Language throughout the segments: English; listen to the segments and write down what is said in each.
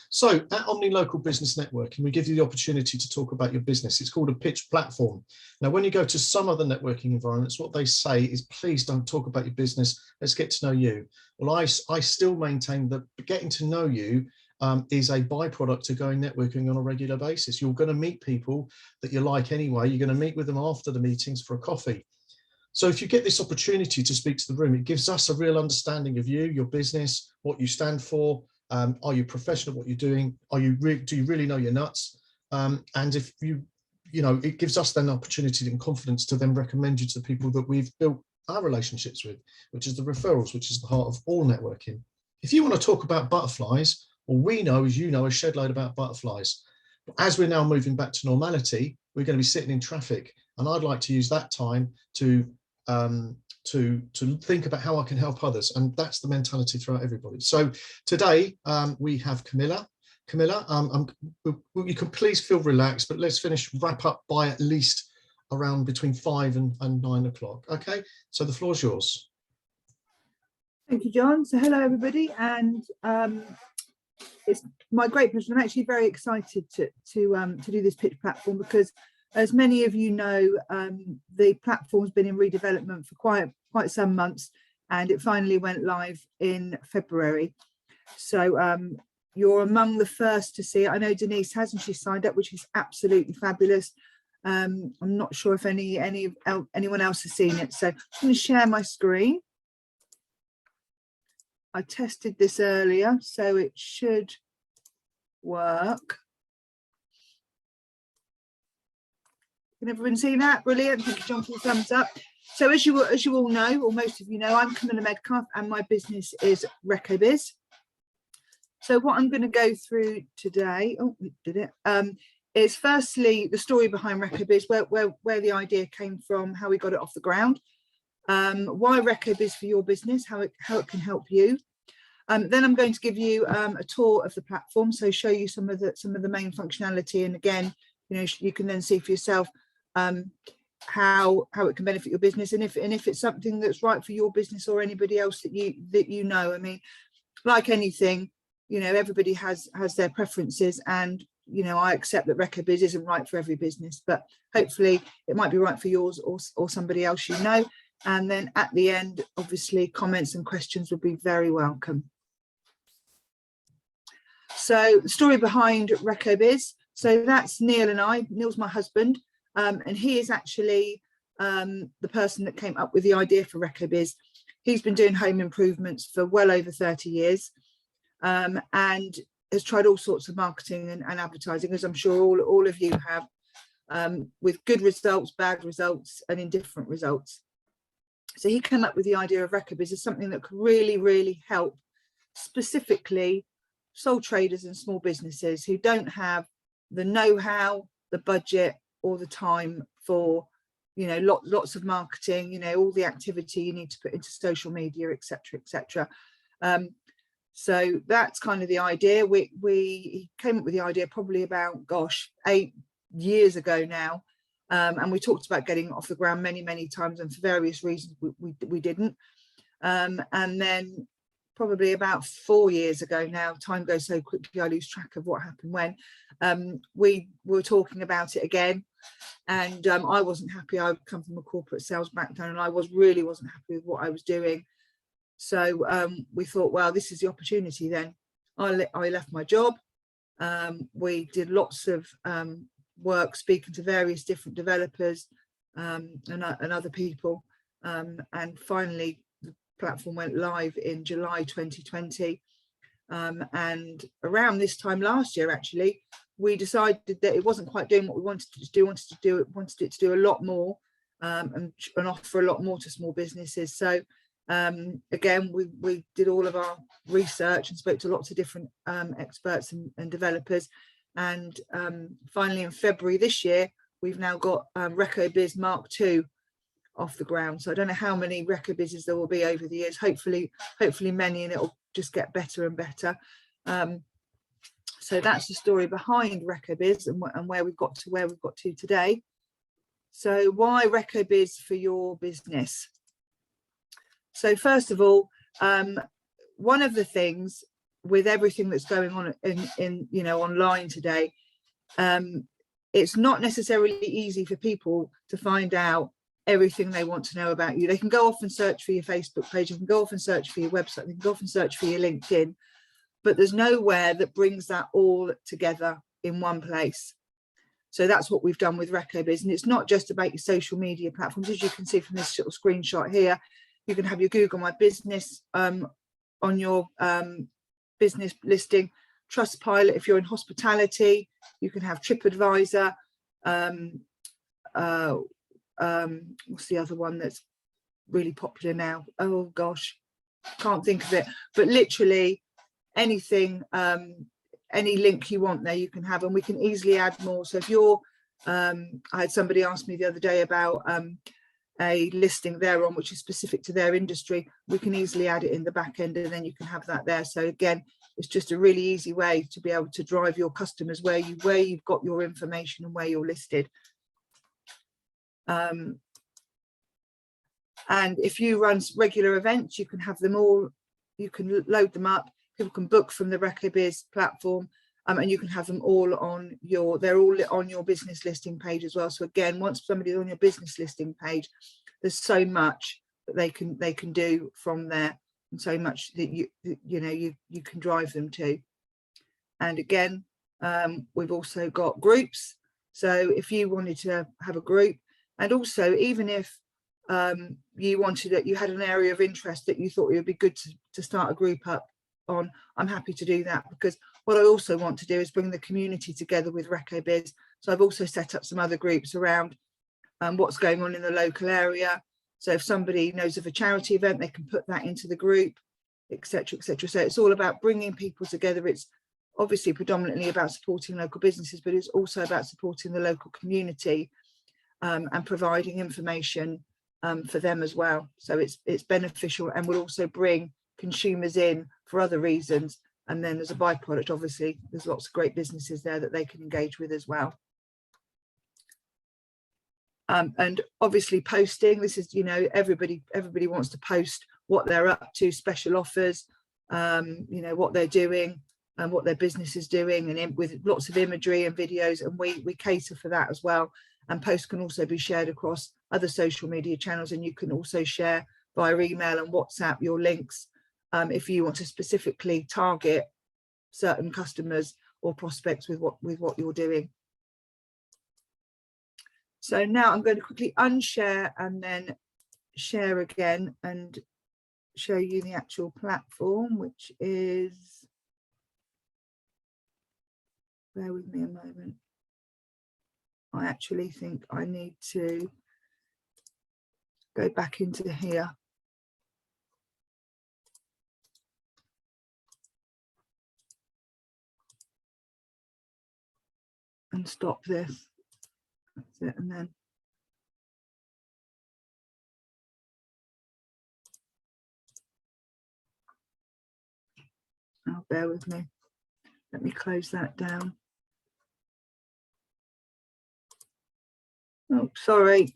So at Omni Local Business Networking, we give you the opportunity to talk about your business. It's called a pitch platform. Now, when you go to some other networking environments, what they say is, please don't talk about your business. Let's get to know you. Well, I still maintain that getting to know you is a byproduct to going networking on a regular basis. You're going to meet people that you like anyway. You're going to meet with them after the meetings for a coffee. So if you get this opportunity to speak to the room, it gives us a real understanding of you, your business, what you stand for. Are you professional at what you're doing? Do you really know your nuts? And if it gives us then opportunity and confidence to then recommend you to the people that we've built our relationships with, which is the referrals, which is the heart of all networking. If you want to talk about butterflies, all we know, as you know, a shed load about butterflies. As we're now moving back to normality, we're going to be sitting in traffic, and I'd like to use that time to think about how I can help others, and that's the mentality throughout everybody. So today we have Camilla. Camilla, you can please feel relaxed, but let's wrap up by at least around between 5 and 9 o'clock. Okay, so the floor is yours. Thank you, John. So hello everybody, and it's my great pleasure. I'm actually very excited to do this pitch platform because, as many of you know, the platform's been in redevelopment for quite some months, and it finally went live in February. So you're among the first to see it. I know Denise has, and she's signed up, which is absolutely fabulous. I'm not sure if anyone else has seen it. So I'm going to share my screen. I tested this earlier, so it should work. Can everyone see that? Brilliant. Thank you, John, for the thumbs up. So as you all know, or most of you know, I'm Camilla Medcalf and my business is RecoBiz. So what I'm going to go through today, is firstly the story behind RecoBiz, where the idea came from, how we got it off the ground, why RecoBiz for your business, how it can help you. Then I'm going to give you a tour of the platform, so show you some of the main functionality, and again, you can then see for yourself how it can benefit your business, and if it's something that's right for your business or anybody else that you know. I mean, like anything, everybody has their preferences, and I accept that RecoBiz isn't right for every business, but hopefully it might be right for yours or somebody else you know. And then at the end, obviously, comments and questions would be very welcome. So the story behind RecoBiz. So that's Neil and I. Neil's my husband, and he is actually the person that came up with the idea for RecoBiz. He's been doing home improvements for well over 30 years and has tried all sorts of marketing and advertising, as I'm sure all of you have, with good results, bad results, and indifferent results. So he came up with the idea of RecoBiz as something that could really, really help specifically sole traders and small businesses who don't have the know-how, the budget, or the time for, lots of marketing, all the activity you need to put into social media, etc., etc. So that's kind of the idea. We came up with the idea probably about, 8 years ago now. And we talked about getting it off the ground many times, and for various reasons we didn't. And then probably about 4 years ago now, time goes so quickly I lose track of what happened when, we were talking about it again, and I wasn't happy. I've come from a corporate sales background, and I really wasn't happy with what I was doing. So we thought, well, this is the opportunity then. I left my job. We did lots of work speaking to various different developers and other people, and finally the platform went live in July 2020, and around this time last year actually we decided that it wasn't quite doing what we wanted it to do. Wanted it to do a lot more, and offer a lot more to small businesses. So again, we did all of our research and spoke to lots of different experts and developers. And finally, in February this year, we've now got RecoBiz Mark II off the ground. So I don't know how many RecoBizes there will be over the years. Hopefully many, and it'll just get better and better. So that's the story behind RecoBiz and where we've got to today. So why RecoBiz for your business? So first of all, one of the things with everything that's going on in you know, online today, it's not necessarily easy for people to find out everything they want to know about you. They can go off and search for your Facebook page, they can go off and search for your website, they can go off and search for your LinkedIn, but there's nowhere that brings that all together in one place. So that's what we've done with RecoBiz. And it's not just about your social media platforms. As you can see from this little screenshot here, you can have your Google My Business on your business listing, Trustpilot if you're in hospitality, you can have TripAdvisor, what's the other one that's really popular now? Oh gosh, can't think of it, but literally anything, any link you want there you can have, and we can easily add more. So if you're I had somebody ask me the other day about a listing there on which is specific to their industry, we can easily add it in the back end, and then you can have that there. So again, it's just a really easy way to be able to drive your customers where you've got your information and where you're listed. And if you run regular events, you can have them all, you can load them up, people can book from the RecoBiz platform, and you can have them all on your, they're all on your business listing page as well. So again, once somebody's on your business listing page, there's so much that they can do from there, and so much that you can drive them to. And again, we've also got groups. So if you wanted to have a group, and also even if you wanted that, you had an area of interest that you thought it would be good to start a group up on, I'm happy to do that, because what I also want to do is bring the community together with RecoBiz. So I've also set up some other groups around what's going on in the local area. So if somebody knows of a charity event, they can put that into the group, etc., etc. So it's all about bringing people together. It's obviously predominantly about supporting local businesses, but it's also about supporting the local community and providing information for them as well. So it's beneficial, and will also bring consumers in for other reasons. And then as a byproduct, obviously, there's lots of great businesses there that they can engage with as well. And obviously posting, this is, you know, everybody wants to post what they're up to, special offers, you know, what they're doing and what their business is doing, and with lots of imagery and videos, and we cater for that as well. And posts can also be shared across other social media channels, and you can also share via email and WhatsApp your links if you want to specifically target certain customers or prospects with what you're doing. So now I'm going to quickly unshare and then share again and show you the actual platform, which is, bear with me a moment. I actually think I need to go back into here. And stop this. That's it, and then bear with me. Let me close that down. Oh, sorry.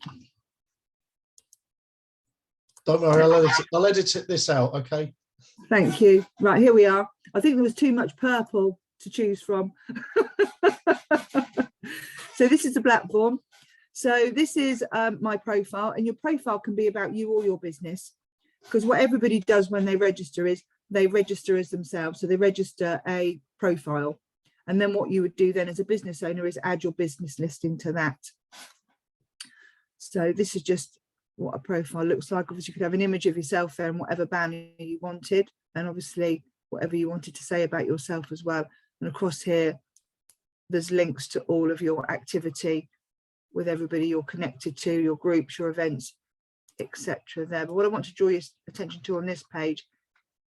Don't worry, I'll edit this out, okay? Thank you. Right, here we are. I think there was too much purple to choose from. So this is the platform. So this is my profile, and your profile can be about you or your business, because what everybody does when they register is they register as themselves. So they register a profile, and then what you would do then as a business owner is add your business listing to that. So this is just what a profile looks like. Obviously you could have an image of yourself there and whatever banner you wanted, and obviously whatever you wanted to say about yourself as well. And across here there's links to all of your activity with everybody you're connected to, your groups, your events, etc. there. But what I want to draw your attention to on this page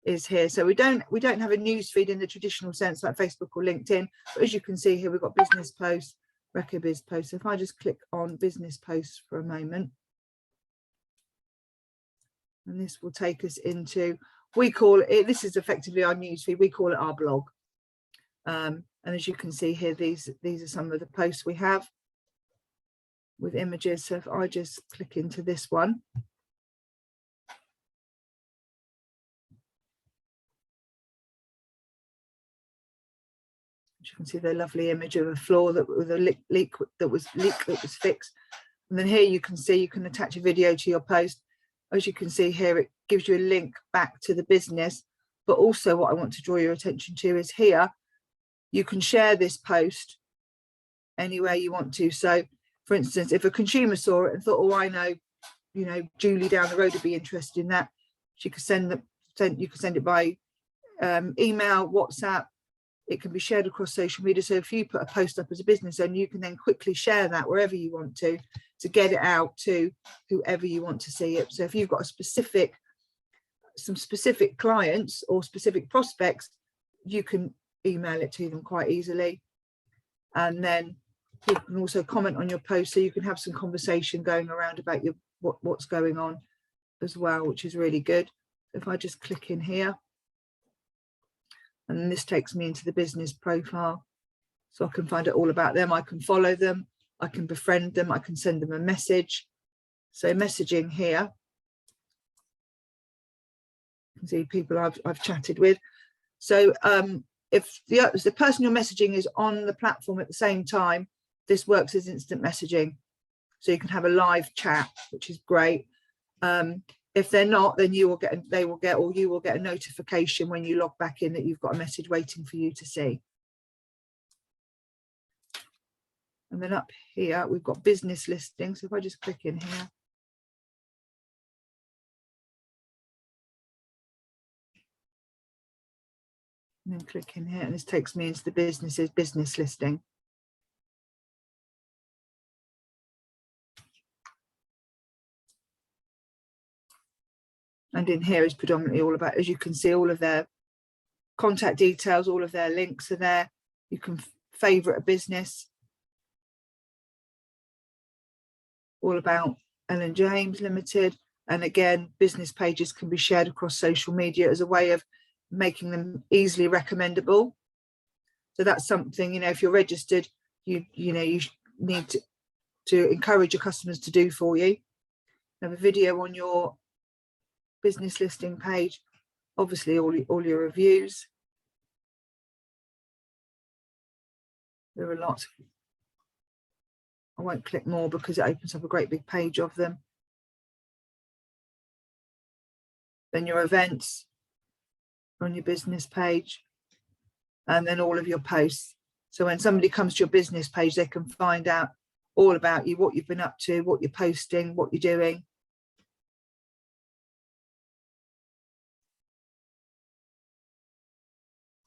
is here. So we don't have a news feed in the traditional sense like Facebook or LinkedIn, but as you can see here, we've got business posts, RecoBiz posts. So if I just click on business posts for a moment, and this will take us into, we call it, this is effectively our news feed, we call it our blog. And as you can see here, these are some of the posts we have with images. So if I just click into this one, You can see the lovely image of a floor that with a leak that was fixed. And then here you can see you can attach a video to your post. As you can see here, it gives you a link back to the business. But also what I want to draw your attention to is here, you can share this post anywhere you want to. So for instance, if a consumer saw it and thought, oh, I know, you know, Julie down the road would be interested in that, she could you can send it by email, WhatsApp. It can be shared across social media. So if you put a post up as a business owner, you can then quickly share that wherever you want to get it out to whoever you want to see it. So if you've got some specific clients or specific prospects, you can email it to them quite easily. And then you can also comment on your post, so you can have some conversation going around about what's going on as well, which is really good. If I just click in here, and this takes me into the business profile, so I can find out all about them. I can follow them, I can befriend them, I can send them a message. So messaging here, you can see people I've chatted with. So if the person you're messaging is on the platform at the same time, this works as instant messaging. So you can have a live chat, which is great. If they're not, then you will get a notification when you log back in that you've got a message waiting for you to see. And then up here, we've got business listings. So if I just click in here. And then click in here, and this takes me into the business listing. And in here is predominantly all about, as you can see, all of their contact details, all of their links are there. You can favorite a business. All about Ellen James Limited. And again, business pages can be shared across social media as a way of making them easily recommendable. So that's something, you know, if you're registered, you need to encourage your customers to do for you. Have a video on your business listing page, obviously all your reviews. There are lots. I won't click more because it opens up a great big page of them. Then your events on your business page, and then all of your posts. So when somebody comes to your business page, they can find out all about you, what you've been up to, what you're posting, what you're doing.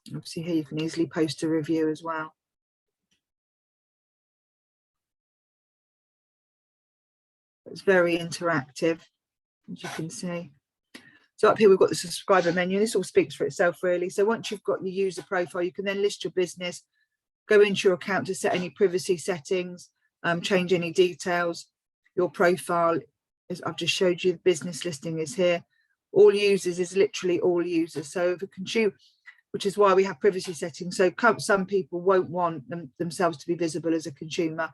Obviously here you can easily post a review as well. It's very interactive, as you can see. So up here we've got the subscriber menu. This all speaks for itself really. So once you've got your user profile, you can then list your business, go into your account to set any privacy settings, change any details. Your profile, as I've just showed you, the business listing is here. All users is literally all users. So if a consumer, which is why we have privacy settings. So some people won't want themselves to be visible as a consumer,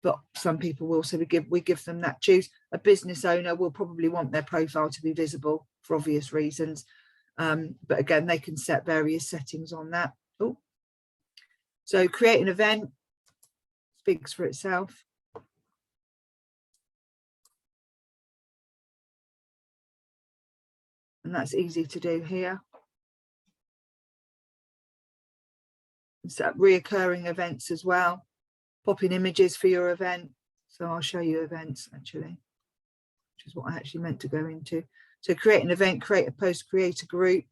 but some people will. So we give them that choose. A business owner will probably want their profile to be visible for obvious reasons. But again, they can set various settings on that. Ooh. So create an event speaks for itself. And that's easy to do here. Set up reoccurring events as well. Pop in images for your event. So I'll show you events actually, which is what I actually meant to go into. So create an event, create a post, create a group.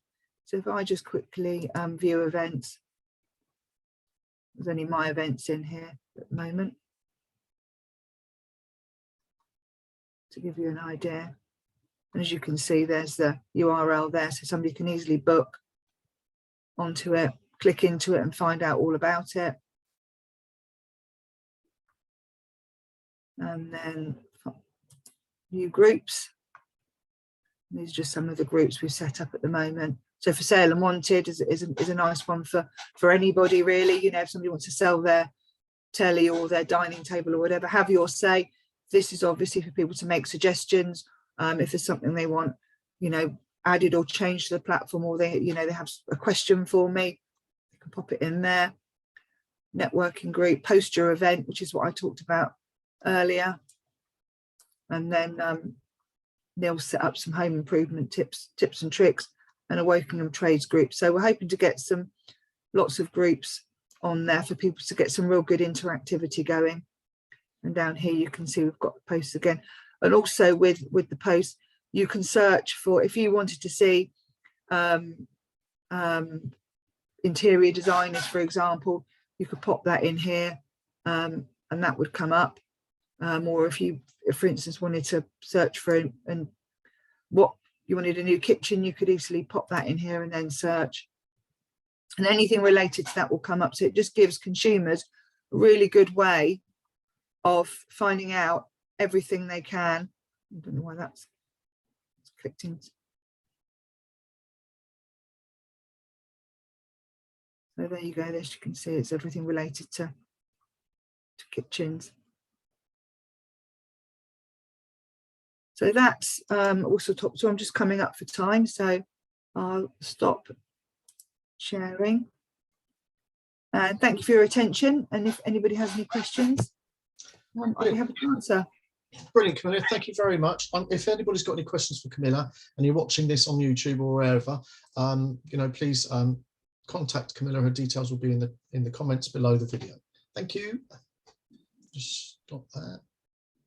So if I just quickly view events, there's only my events in here at the moment, to give you an idea. And as you can see, there's the URL there, so somebody can easily book onto it, click into it and find out all about it. And then new groups. These are just some of the groups we've set up at the moment. So for sale and wanted is a nice one for anybody really. You know, if somebody wants to sell their telly or their dining table or whatever, have your say. This is obviously for people to make suggestions. If there's something they want, you know, added or changed to the platform, or they have a question for me, you can pop it in there. networking group, post your event, which is what I talked about earlier. And then Neil set up some home improvement tips and tricks, and a Wokingham trades group. So we're hoping to get lots of groups on there for people to get some real good interactivity going. And down here you can see we've got the posts again. And also with the posts, you can search for, if you wanted to see interior designers, for example, you could pop that in here, and that would come up. Or if you, for instance, wanted to search for and what you wanted a new kitchen, you could easily pop that in here and then search, and anything related to that will come up. So it just gives consumers a really good way of finding out everything they can. I don't know why that's clicked in. So there you go. As you can see, it's everything related to kitchens. So that's also top. So I'm just coming up for time, so I'll stop sharing. And thank you for your attention. And if anybody has any questions, I'll be happy to answer. Brilliant, Camilla. Thank you very much. If anybody's got any questions for Camilla and you're watching this on YouTube or wherever, you know, please contact Camilla. Her details will be in the comments below the video. Thank you. Just stop that.